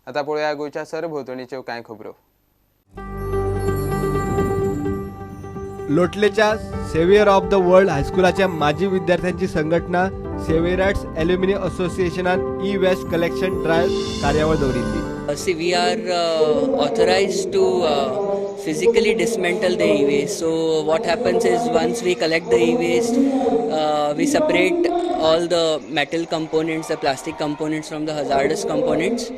आता पळोवया गोंयच्या सरभोंवतणीच्यो कांय खबरो. लोटलेच्या सेव्हियर ऑफ द वर्ल्ड हायस्कुलाच्या माजी विद्यार्थ्यांची संघटना सेव्हियराट्स ॲल्युमिनी असोसिएशनान ई वेस्ट कलेक्शन ड्रायव्ह कार्यावळ दवरिल्ली. See, we are authorized to physically dismantle the e-waste. So what happens is once we collect the e-waste, we separate all the metal components, the plastic components from the hazardous components,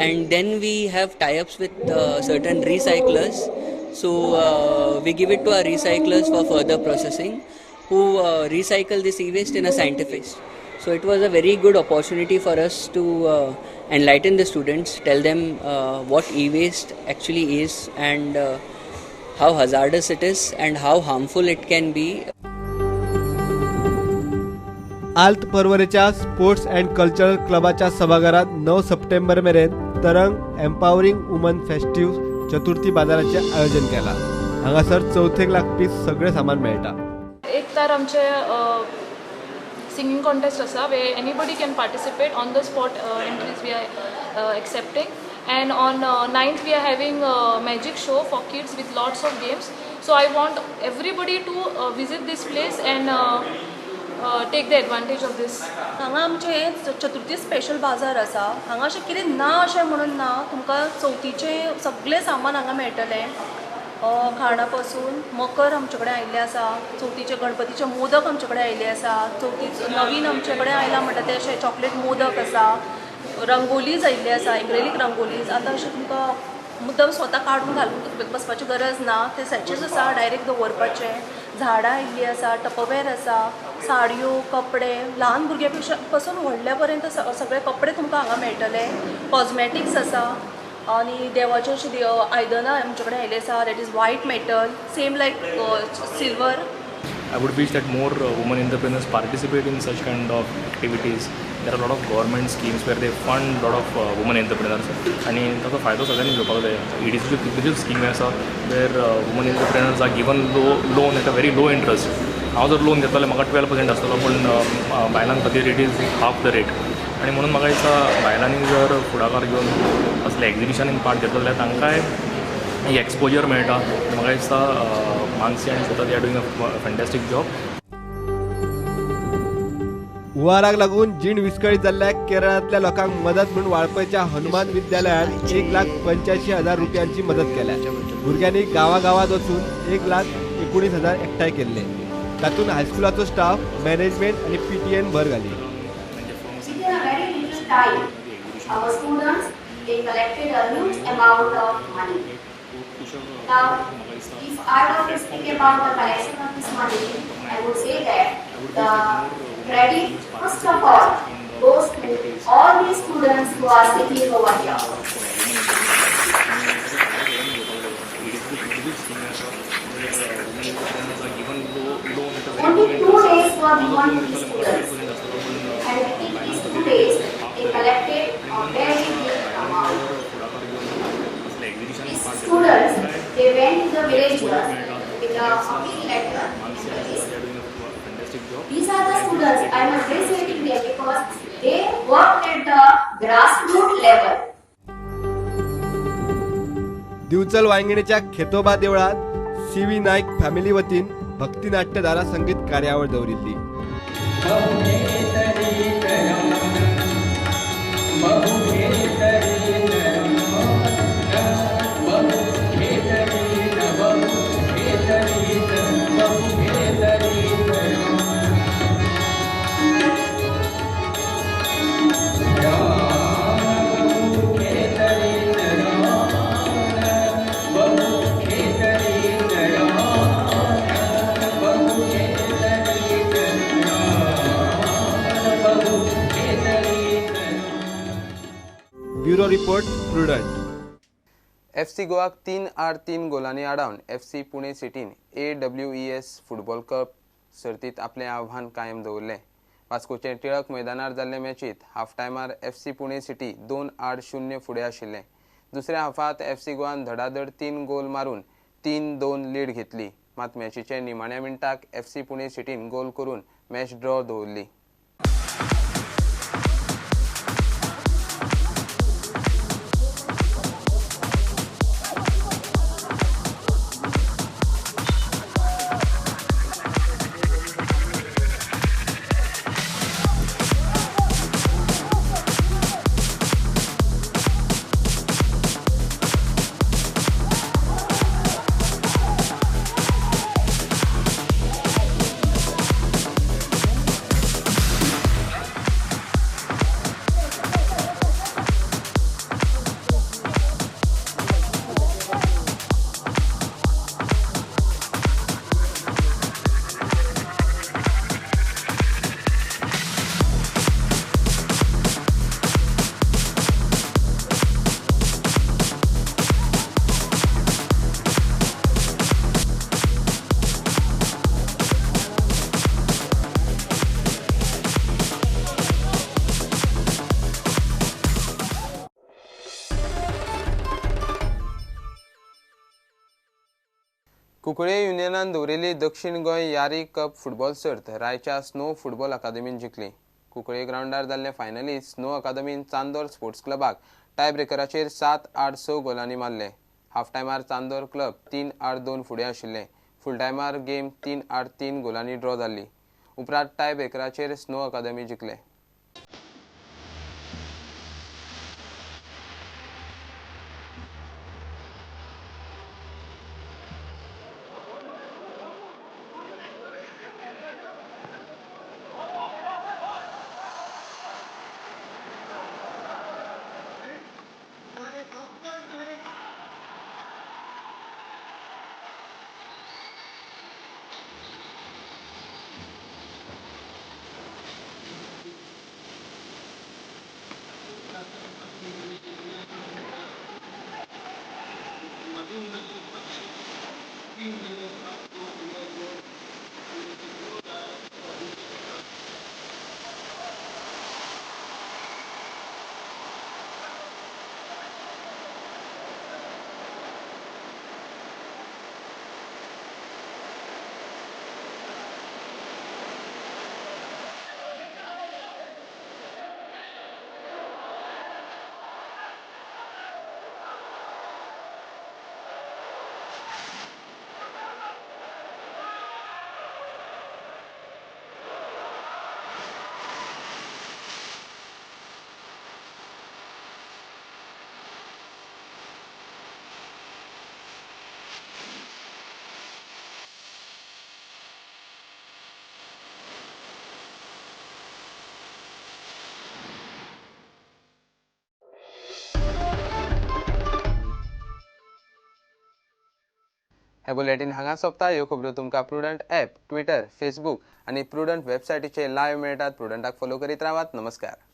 and then we have tie-ups with certain recyclers. So we give it to our recyclers for further processing, who recycle this e-waste in a scientific. So it was a very good opportunity for us to enlighten the students, tell them what e-waste actually is and how hazardous it is and how harmful it can be. आल्त परवरेच्या sports and cultural क्लबाच्या सभाघरात 9 September मेरेन तरंग empowering women festive Chaturthi बाजाराचे आयोजन केला. हांगासर 4 लागपी सगळे सामान मेळटा. एक तर आमचे singing contest asa where anybody can participate. On the spot entries we are accepting, and on 9th we are having a magic show for kids with lots of games. So I want everybody to visit this place and take the advantage of this. हांगा आमचे चतुर्थी special बाजार आसा. हांगा अशें कितें ना अशें म्हणून ना, तुमकां चवथीचे सगळे सामान हांगा मेळटलें. खाणा पासून मकर आमचे कडेन आयिल्ले आसा, चवथीचे गणपतीचे मोदक आमचे कडेन आयिल्ले आसा, चवथीचे नवीन आमचे कडेन आयला म्हणटा ते अशे चॉकलेट मोदक आसा, रंगोलीज आयिल्ले आसा, एक्रेलीक रंगोलीज. आतां अशें तुमकां मुद्दम स्वता काडून घालून बसपाची गरज ना, ते सॅचेस आसा डायरेक्ट दवरपाचे. झाडां आयिल्लीं आसा, टपवेर आसा, साडयो, कपडे, ल्हान भुरग्यां पासून व्हडल्या पर्यंत सगळे कपडे तुमकां हांगा मेळटले. कॉस्मॅटिक्स आसा आणि देवाचे अशी आयदनां आमचे कडेन आयिल्ले आसा. That is white metal same like silver. I would wish that more women entrepreneurs participate in such kind of activities. There are a lot of government schemes where they fund a lot of women entrepreneurs आणि ताचो फायदो सगळ्यांनी घेवपाक जाय. EDCची कितल्योच स्कीमी आसा where women entrepreneurs are given loan at a very low interest. हांव जर लोन घेतलो जाल्यार म्हाका 12% आसतलो, पूण बायलां खातीर it is half the rate. आणि म्हणून म्हाका दिसता बायलांनी जर फुडाकार घेवन असले एक्झिबिशनीन पार्ट घेतलो जाल्यार तांकांय एक एक्सपोजर मेळटा. म्हाका दिसता मानसी आनी स्वता they are doing a fantastic job. हुंवाराक लागून जीण विस्कळीत जाल्ल्या केरळांतल्या लोकांक मदत म्हणून वाळपयच्या हनुमान विद्यालयान 1,85,000 रुपयांची मदत केल्या. भुरग्यांनी गांवागांवांत वचून 1,19,000 एकठांय केल्ले. तातूंत हायस्कुलाचो स्टाफ, मॅनेजमेंट आनी PTAन भर घाली. Our students, they collected a huge amount of money. Now, if I were to speak about the collection of this money, I would say that the credit, first of all, goes to all these students who are sitting over here. Only 2 days were given to these students, and within these 2 days, they collected a very big amount. These students, they went to the villagers with a appeal letter. These are the students, I am appreciating them because they worked at the grassroots level. Bicholim वांयगणेच्या Khetoba देवळात CV नायक family वतीन भक्तिनाट्य धारा संगीत कार्यावळ दवरिल्ली. Bureau report prudent. FC गोवाक 3-3 गोलांनी आडावन FC Pune सिटीन AWES football cup सर्तीत आपले आव्हान कायम दवरले. वास्कोचे टिळक मैदानार जाल्ले मॅचीत हाफ टायमार FC पुणे सिटी 2-0 फुडें आशिल्ले. दुसऱ्या हाफात FC गोवान धडाधड 3 गोल मारून 3-2 लीड घेतली. मात मॅचीचे निमाण्या मिनटाक FC पुणे सिटीन गोल करून मॅच ड्रॉ दवरली. कुंकळे युनियनान दवरिल्ली दक्षिण गोंय यारी कप फुटबॉल सर्त रायच्या स्नो फुटबॉल अकादेमीन जिखली. कुंकळे ग्राउंडार जाल्ले फायनलींत स्नो अकादेमीन चांदोर स्पोर्ट्स क्लबाक टाय ब्रेकराचेर 7-8-6 गोलांनी मारले. हाफ टायमार चांदोर क्लब 3-8-2 फुडें आशिल्ले. फुल टायमार गेम 3-8-3 गोलांनी ड्रॉ जाल्ली. उपरांत टाय ब्रेकराचेर स्नो अकादेमी जिखले. हे बुलेटिन हांगा सोंपता. ह्यो खबरो तुमकां प्रुडंट ॲप, ट्विटर, फेसबूक आनी प्रुडंट वेबसायटीचेर लायव्ह मेळटात. प्रुडंटाक फॉलो करीत रावात. नमस्कार.